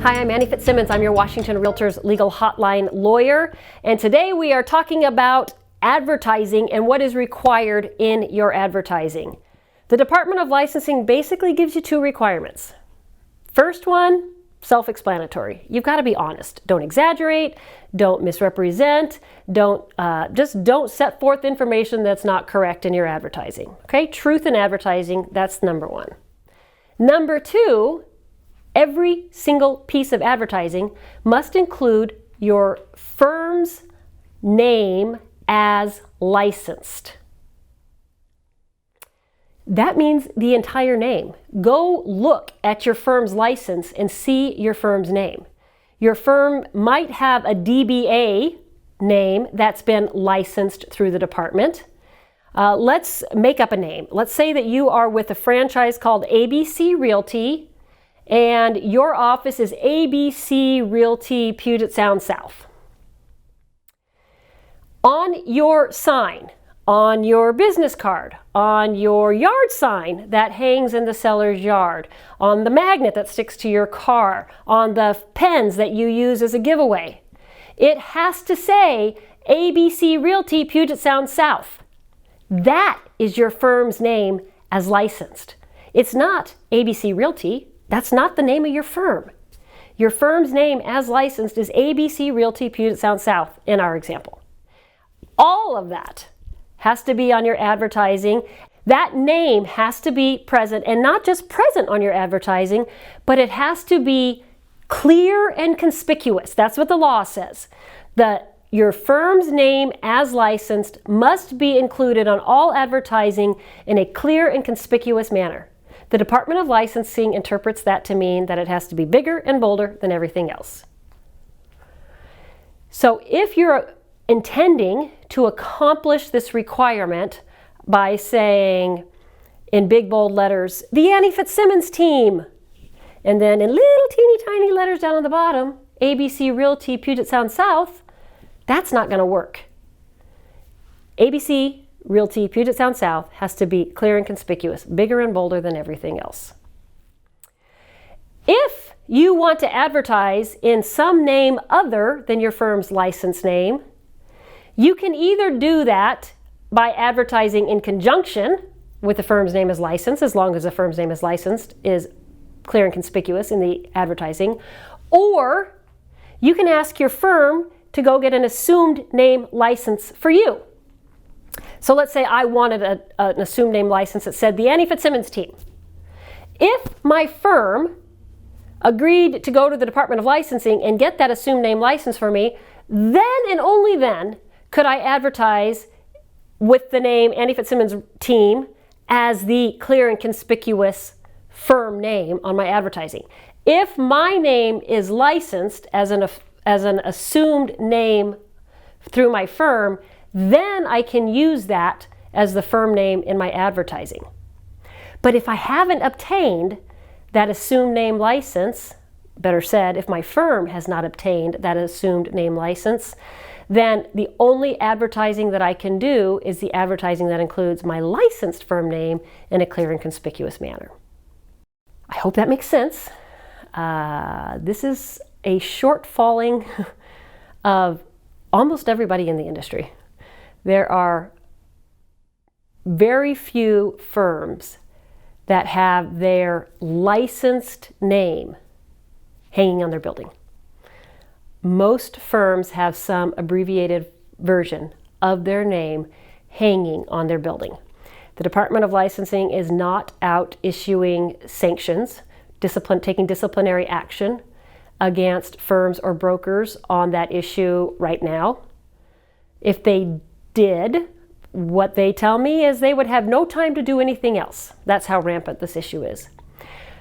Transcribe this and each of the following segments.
Hi, I'm Annie Fitzsimmons. I'm your Washington Realtors Legal Hotline lawyer, and today we are talking about advertising and what is required in your advertising. The Department of Licensing basically gives you two requirements. First one, self-explanatory. You've got to be honest. Don't exaggerate, don't misrepresent, don't set forth information that's not correct in your advertising. Okay, truth in advertising, that's number one. Number two, every single piece of advertising must include your firm's name as licensed. That means the entire name. Go look at your firm's license and see your firm's name. Your firm might have a DBA name that's been licensed through the department. Let's make up a name. Let's say that you are with a franchise called ABC Realty, and your office is ABC Realty Puget Sound South. On your sign, on your business card, on your yard sign that hangs in the seller's yard, on the magnet that sticks to your car, on the pens that you use as a giveaway, it has to say ABC Realty Puget Sound South. That is your firm's name as licensed. It's not ABC Realty. That's not the name of your firm. Your firm's name as licensed is ABC Realty Puget Sound South in our example. All of that has to be on your advertising. That name has to be present, and not just present on your advertising, but it has to be clear and conspicuous. That's what the law says. Your firm's name as licensed must be included on all advertising in a clear and conspicuous manner. The Department of Licensing interprets that to mean that it has to be bigger and bolder than everything else. So if you're intending to accomplish this requirement by saying in big bold letters, the Annie Fitzsimmons team, and then in little teeny tiny letters down on the bottom, ABC Realty Puget Sound South, that's not going to work. ABC Realty Puget Sound South has to be clear and conspicuous, bigger and bolder than everything else. If you want to advertise in some name other than your firm's license name, you can either do that by advertising in conjunction with the firm's name as licensed, as long as the firm's name as licensed is clear and conspicuous in the advertising, or you can ask your firm to go get an assumed name license for you. So let's say I wanted an assumed name license that said the Annie Fitzsimmons team. If my firm agreed to go to the Department of Licensing and get that assumed name license for me, then and only then could I advertise with the name Annie Fitzsimmons team as the clear and conspicuous firm name on my advertising. If my name is licensed as an assumed name through my firm, then I can use that as the firm name in my advertising. But if I haven't obtained that assumed name license, better said, if my firm has not obtained that assumed name license, then the only advertising that I can do is the advertising that includes my licensed firm name in a clear and conspicuous manner. I hope that makes sense. This is a shortfalling of almost everybody in the industry. There are very few firms that have their licensed name hanging on their building. Most firms have some abbreviated version of their name hanging on their building. The Department of Licensing is not out issuing sanctions, taking disciplinary action against firms or brokers on that issue right now. If they did, what they tell me is they would have no time to do anything else. That's how rampant this issue is.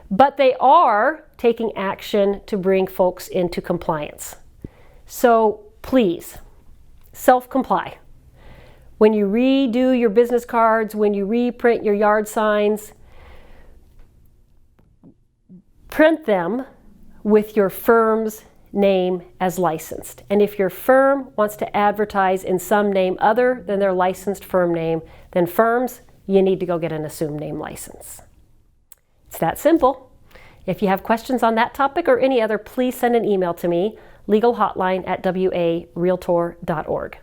But they are taking action to bring folks into compliance. So please, self-comply. When you redo your business cards, when you reprint your yard signs, print them with your firm's name as licensed. And if your firm wants to advertise in some name other than their licensed firm name, then firms, you need to go get an assumed name license. It's that simple. If you have questions on that topic or any other, please send an email to me, legalhotline@warealtor.org.